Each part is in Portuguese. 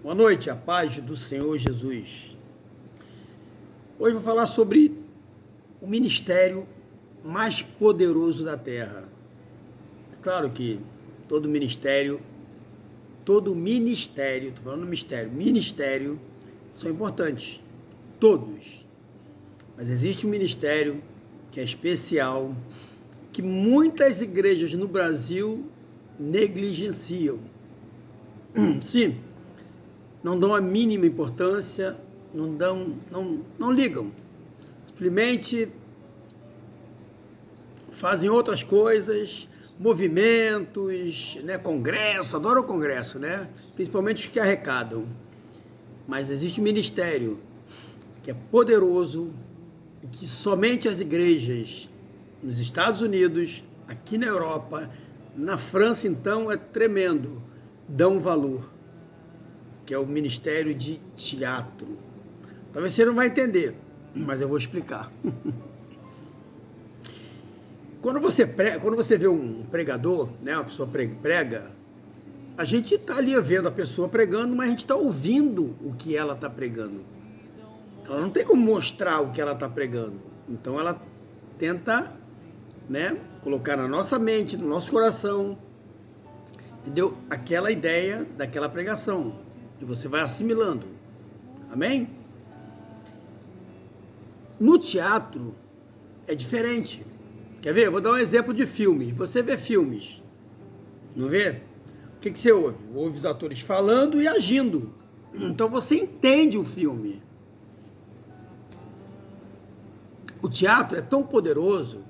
Boa noite, a paz do Senhor Jesus. Hoje vou falar sobre o ministério mais poderoso da terra. Claro que todo ministério, estou falando ministério são importantes, todos. Mas existe um ministério que é especial, que muitas igrejas no Brasil negligenciam. Sim, não dão a mínima importância, não ligam. Simplesmente fazem outras coisas, movimentos, congresso, adoram o congresso, principalmente os que arrecadam. Mas existe um ministério que é poderoso e que somente as igrejas nos Estados Unidos, aqui na Europa, na França, então, é tremendo, dão valor, que é o ministério de teatro. Talvez você não vai entender, mas eu vou explicar. Quando você vê um pregador, uma pessoa prega, a gente está ali vendo a pessoa pregando, mas a gente está ouvindo o que ela está pregando. Ela não tem como mostrar o que ela está pregando. Então ela tenta, colocar na nossa mente, no nosso coração, entendeu? Aquela ideia daquela pregação. E você vai assimilando. Amém? No teatro é diferente. Quer ver? Eu vou dar um exemplo de filme. Você vê filmes, não vê? O que você ouve? Ouve os atores falando e agindo. Então você entende o filme. O teatro é tão poderoso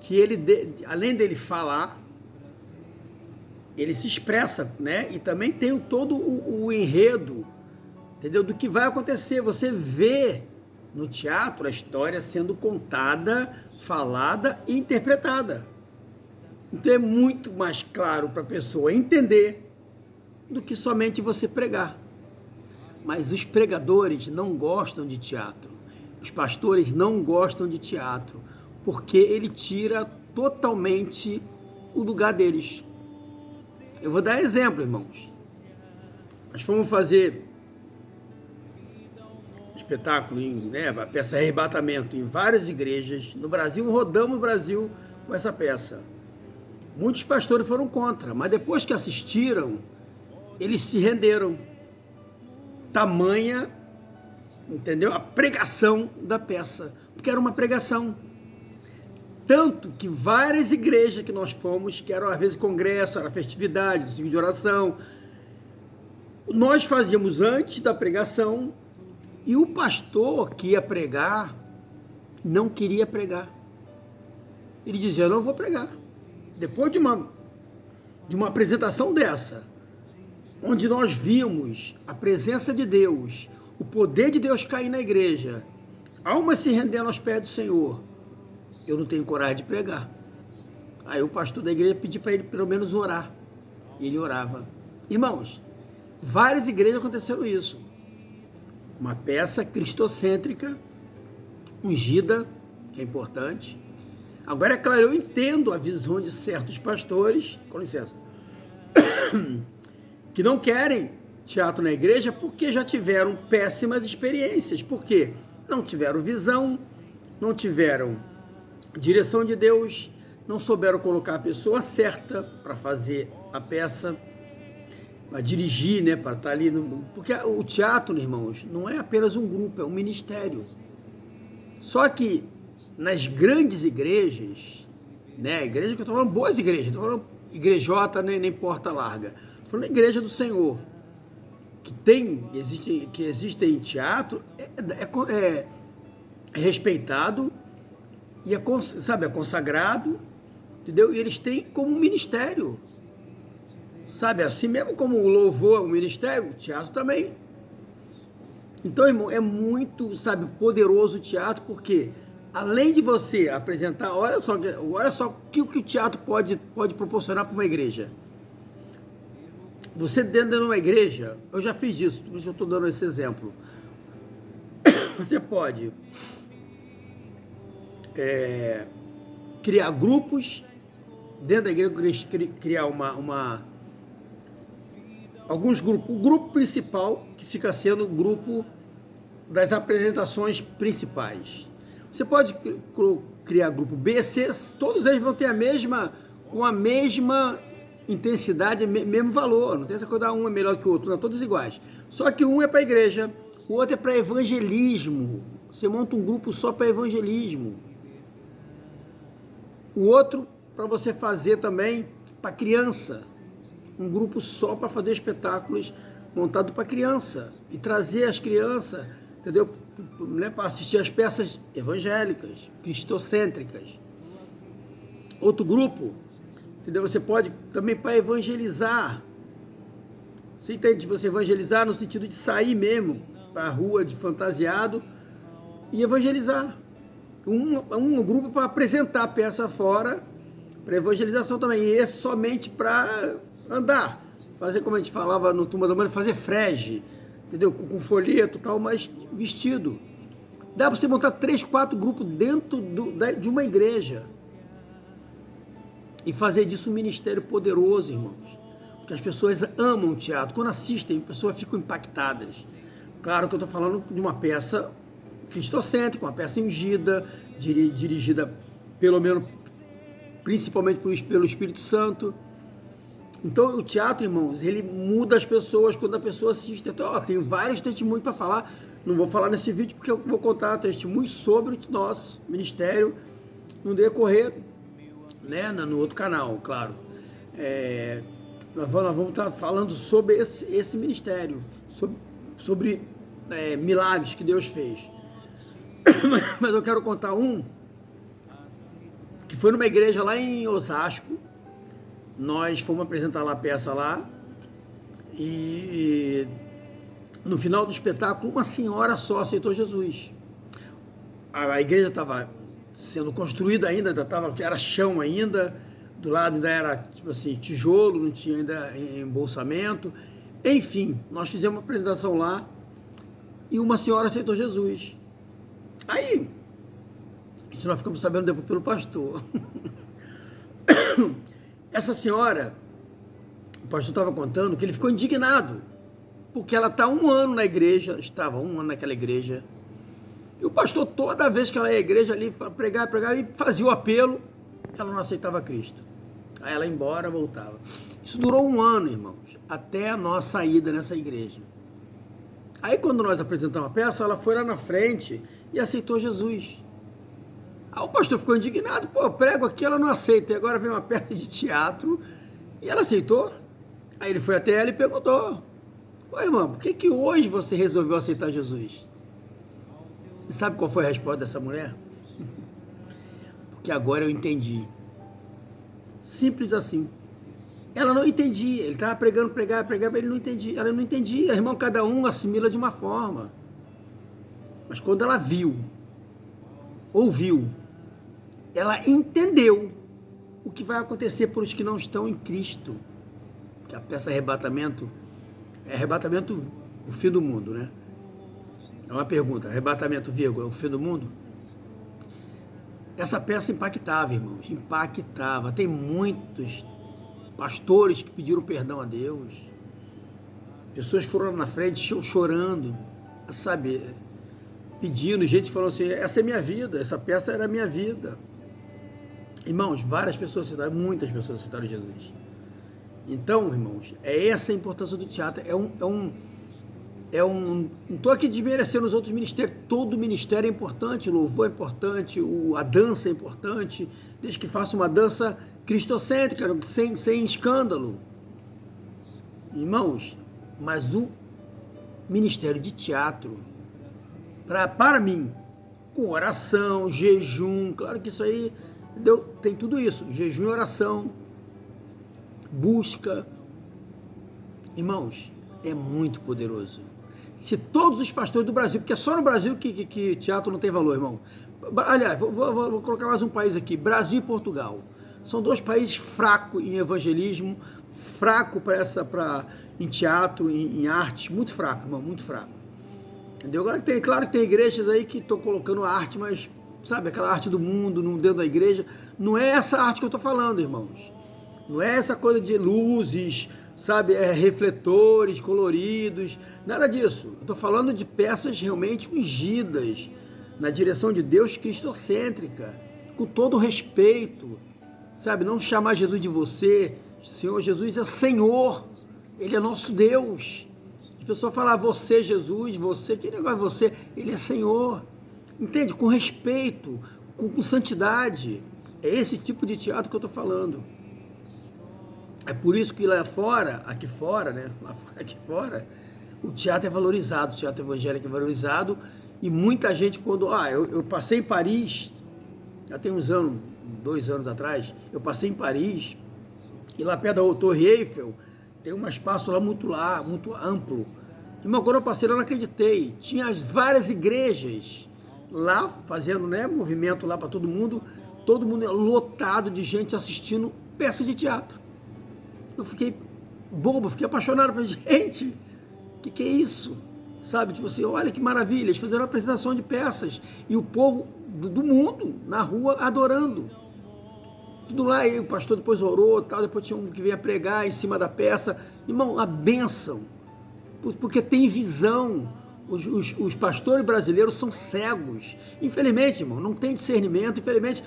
que ele, além dele falar, ele se expressa, E também tem todo o enredo, entendeu? Do que vai acontecer. Você vê no teatro a história sendo contada, falada e interpretada. Então é muito mais claro para a pessoa entender do que somente você pregar. Mas os pregadores não gostam de teatro. Os pastores não gostam de teatro, porque ele tira totalmente o lugar deles. Eu vou dar exemplo, irmãos. Nós fomos fazer espetáculo, a peça Arrebatamento, em várias igrejas no Brasil, rodamos o Brasil com essa peça. Muitos pastores foram contra, mas depois que assistiram, eles se renderam. Tamanha, entendeu? A pregação da peça, porque era uma pregação. Tanto que várias igrejas que nós fomos, que eram às vezes congresso, era festividade, domingo de oração, nós fazíamos antes da pregação e o pastor que ia pregar não queria pregar. Ele dizia, eu não vou pregar. Depois de uma apresentação dessa, onde nós vimos a presença de Deus, o poder de Deus cair na igreja, almas se rendendo aos pés do Senhor, eu não tenho coragem de pregar. Aí o pastor da igreja pediu para ele pelo menos orar. E ele orava. Irmãos, várias igrejas aconteceram isso. Uma peça cristocêntrica, ungida, que é importante. Agora, é claro, eu entendo a visão de certos pastores, com licença, que não querem teatro na igreja porque já tiveram péssimas experiências. Por quê? Não tiveram visão, não tiveram direção de Deus, não souberam colocar a pessoa certa para fazer a peça, para dirigir, para estar ali. Porque o teatro, irmãos, não é apenas um grupo, é um ministério. Só que nas grandes igrejas, igreja que eu estou falando, boas igrejas, estou falando igrejota, nem porta larga, estou falando igreja do Senhor, que existem em teatro, é respeitado, e é consagrado, entendeu? E eles têm como ministério, assim mesmo como o louvor é um ministério, o teatro também. Então, irmão, é muito, poderoso o teatro, porque além de você apresentar, olha só o que o teatro pode proporcionar para uma igreja. Você dentro de uma igreja, eu já fiz isso, por isso eu estou dando esse exemplo. Você pode criar grupos dentro da igreja, criar alguns grupos. O grupo principal, que fica sendo o grupo das apresentações principais. Você pode criar grupo B, C, todos eles vão ter com a mesma intensidade, mesmo valor. Não tem essa coisa, um é melhor que o outro, não, todos iguais. Só que um é para a igreja, o outro é para evangelismo. Você monta um grupo só para evangelismo. O outro para você fazer também para criança. Um grupo só para fazer espetáculos montado para criança e trazer as crianças, entendeu? Né, para assistir as peças evangélicas, cristocêntricas. Outro grupo, entendeu? Você pode também para evangelizar. Você entende? Você evangelizar no sentido de sair mesmo para a rua de fantasiado e evangelizar. Um grupo para apresentar a peça fora, para evangelização também. E esse somente para andar. Fazer, como a gente falava no Turma da Mônica, fazer frege, entendeu? Com folheto e tal, mas vestido. Dá para você montar 3, 4 grupos dentro de uma igreja. E fazer disso um ministério poderoso, irmãos. Porque as pessoas amam o teatro. Quando assistem, as pessoas ficam impactadas. Claro que eu estou falando de uma peça cristocêntrica, uma peça ungida, dirigida pelo menos, principalmente pelo Espírito Santo. Então o teatro, irmãos, ele muda as pessoas quando a pessoa assiste. Então, tem vários testemunhos para falar. Não vou falar nesse vídeo porque eu vou contar testemunhos sobre o nosso ministério no decorrer, né, no outro canal, claro. Nós vamos estar falando sobre esse ministério, sobre milagres que Deus fez. Mas eu quero contar um que foi numa igreja lá em Osasco. Nós fomos apresentar lá a peça lá e no final do espetáculo uma senhora só aceitou Jesus. A igreja estava sendo construída ainda, era chão ainda, do lado ainda era tipo assim, tijolo, não tinha ainda embolsamento. Enfim, nós fizemos uma apresentação lá e uma senhora aceitou Jesus. Aí, isso nós ficamos sabendo depois pelo pastor. Essa senhora, o pastor estava contando que ele ficou indignado, porque ela está 1 ano na igreja, estava 1 ano naquela igreja, e o pastor, toda vez que ela ia à igreja ali, pregar, e fazia o apelo, ela não aceitava Cristo. Aí ela ia embora, voltava. Isso durou 1 ano, irmãos, até a nossa saída nessa igreja. Aí quando nós apresentamos a peça, ela foi lá na frente e aceitou Jesus. Aí o pastor ficou indignado, prego aqui, ela não aceita, e agora vem uma peça de teatro, e ela aceitou. Aí ele foi até ela e perguntou, irmão, por que hoje você resolveu aceitar Jesus? E sabe qual foi a resposta dessa mulher? Porque agora eu entendi. Simples assim. Ela não entendia, ele estava pregava, ele não entendia, ela não entendia, irmão, cada um assimila de uma forma. Mas quando ela ouviu, ela entendeu o que vai acontecer para os que não estão em Cristo. Que a peça arrebatamento, o fim do mundo, né? É uma pergunta, arrebatamento, vírgula, o fim do mundo? Essa peça impactava, irmãos, impactava. Tem muitos pastores que pediram perdão a Deus. Pessoas foram na frente chorando, sabe, pedindo, gente falou assim, essa é minha vida, essa peça era a minha vida. Irmãos, várias pessoas citaram, muitas pessoas citaram Jesus. Então, irmãos, é essa a importância do teatro. Não estou aqui desmerecendo os outros ministérios, todo ministério é importante, o louvor é importante, a dança é importante, desde que faça uma dança cristocêntrica, sem escândalo. Irmãos, mas o ministério de teatro, para mim, com oração, jejum, claro que isso aí tem tudo isso, jejum e oração, busca, irmãos, é muito poderoso. Se todos os pastores do Brasil, porque é só no Brasil que teatro não tem valor, irmão. Aliás, vou colocar mais um país aqui, Brasil e Portugal. São 2 países fracos em evangelismo, fraco em teatro, em arte, muito fraco, irmão, muito fraco. Entendeu? Agora, claro que tem igrejas aí que estão colocando arte, mas, sabe, aquela arte do mundo dentro da igreja, não é essa arte que eu estou falando, irmãos. Não é essa coisa de luzes, sabe, refletores coloridos, nada disso. Eu estou falando de peças realmente ungidas, na direção de Deus, cristocêntrica, com todo o respeito, sabe, não chamar Jesus de você. Senhor Jesus é Senhor, Ele é nosso Deus. As pessoas falam, você Jesus, você, que negócio é você? Ele é Senhor, entende? Com respeito, com santidade. É esse tipo de teatro que eu estou falando. É por isso que lá fora, aqui fora, né? Lá fora, aqui fora, o teatro é valorizado, o teatro evangélico é valorizado. E muita gente, quando... eu passei em Paris, já tem uns anos, 2 anos atrás, eu passei em Paris, e lá perto da Torre Eiffel, tem um espaço lá muito amplo. Irmão, quando eu passei, eu não acreditei. Tinha várias igrejas lá, fazendo, né, movimento lá para todo mundo lotado de gente assistindo peça de teatro. Eu fiquei bobo, fiquei apaixonado. Falei, gente, que é isso? Sabe, tipo assim, olha que maravilha, eles fizeram uma apresentação de peças e o povo do mundo na rua adorando. Tudo lá, e o pastor depois orou, tal, depois tinha um que veio pregar em cima da peça. Irmão, a bênção, porque tem visão. Os pastores brasileiros são cegos. Infelizmente, irmão, não tem discernimento. Infelizmente,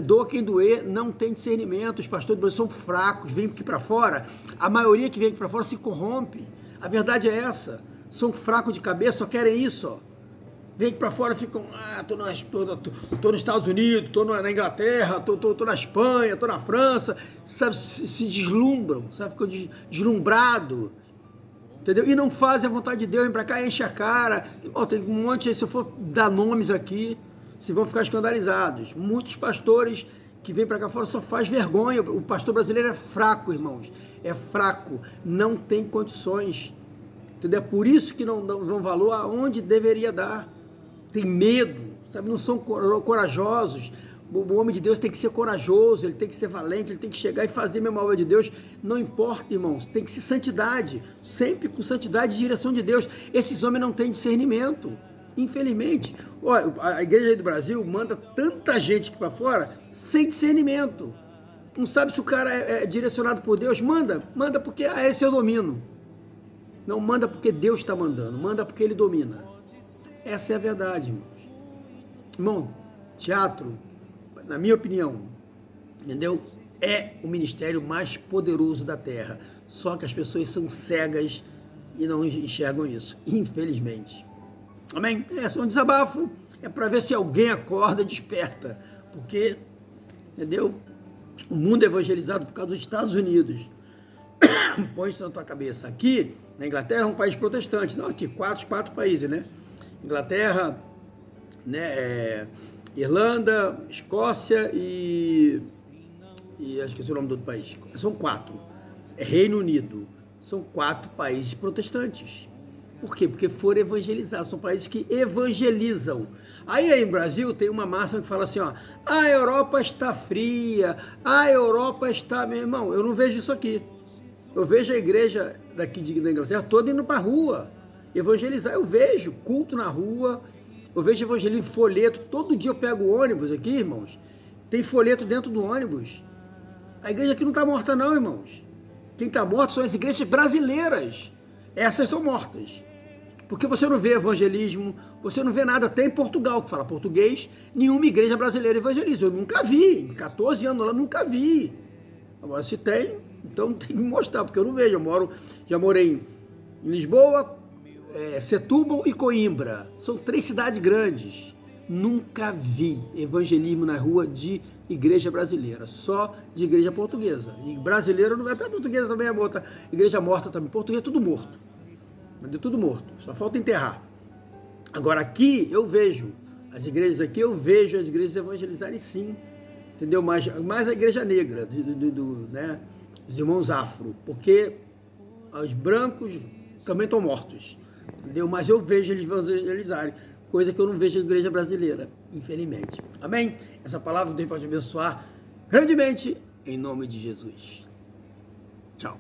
doa quem doer, não tem discernimento. Os pastores brasileiros são fracos, vêm aqui para fora. A maioria que vem aqui para fora se corrompe. A verdade é essa. São fracos de cabeça, só querem isso, ó. Vem aqui para fora, ficam, tô nos Estados Unidos, tô na Inglaterra, tô na Espanha, tô na França, sabe, se deslumbram, sabe, ficam deslumbrados, entendeu? E não fazem a vontade de Deus, vem para cá, enche a cara. Bom, tem um monte, se eu for dar nomes aqui, vocês vão ficar escandalizados. Muitos pastores que vêm para cá fora só faz vergonha. O pastor brasileiro é fraco, irmãos, é fraco, não tem condições. Entendeu? É por isso que não dão valor aonde deveria dar. Tem medo, sabe? Não são corajosos. O homem de Deus tem que ser corajoso, ele tem que ser valente, ele tem que chegar e fazer a mesma obra de Deus. Não importa, irmãos, tem que ser santidade, sempre com santidade e direção de Deus. Esses homens não têm discernimento, infelizmente. Olha, a igreja do Brasil manda tanta gente aqui para fora sem discernimento. Não sabe se o cara é direcionado por Deus? Manda porque esse eu domino. Não manda porque Deus está mandando, manda porque Ele domina. Essa é a verdade, irmãos. Irmão, teatro, na minha opinião, entendeu? É o ministério mais poderoso da terra. Só que as pessoas são cegas e não enxergam isso, infelizmente. Amém? É só um desabafo, é para ver se alguém acorda e desperta. Porque, entendeu? O mundo é evangelizado por causa dos Estados Unidos. Põe isso na tua cabeça. Aqui, na Inglaterra, é um país protestante. Não, aqui, quatro países, né? Inglaterra, né, Irlanda, Escócia e acho que esse é o nome do outro país. São 4. Reino Unido. São 4 países protestantes. Por quê? Porque foram evangelizados. São países que evangelizam. Aí no Brasil tem uma máxima que fala assim, ó, a Europa está fria, a Europa está... Meu irmão, eu não vejo isso aqui. Eu vejo a igreja daqui da Inglaterra toda indo para a rua, evangelizar. Eu vejo culto na rua, eu vejo evangelismo, folheto. Todo dia eu pego o ônibus aqui, irmãos, tem folheto dentro do ônibus. A igreja aqui não está morta não, irmãos. Quem está morto são as igrejas brasileiras. Essas estão mortas. Porque você não vê evangelismo, você não vê nada. Até em Portugal, que fala português, nenhuma igreja brasileira evangeliza. Eu nunca vi, em 14 anos lá, nunca vi. Agora, se tem, então tem que mostrar, porque eu não vejo. Já morei em Lisboa, Setúbal e Coimbra. São 3 cidades grandes. Nunca vi evangelismo na rua de igreja brasileira, só de igreja portuguesa. E brasileira não vai, até portuguesa também é morta. Igreja morta também. Português é tudo morto. É tudo morto. Só falta enterrar. Agora aqui eu vejo, as igrejas aqui eu vejo as igrejas evangelizarem sim. Entendeu? Mais a igreja negra, né? Os irmãos afro, porque os brancos também estão mortos, entendeu? Mas eu vejo eles evangelizarem, coisa que eu não vejo na igreja brasileira, infelizmente. Amém? Essa palavra Deus pode abençoar grandemente, em nome de Jesus. Tchau.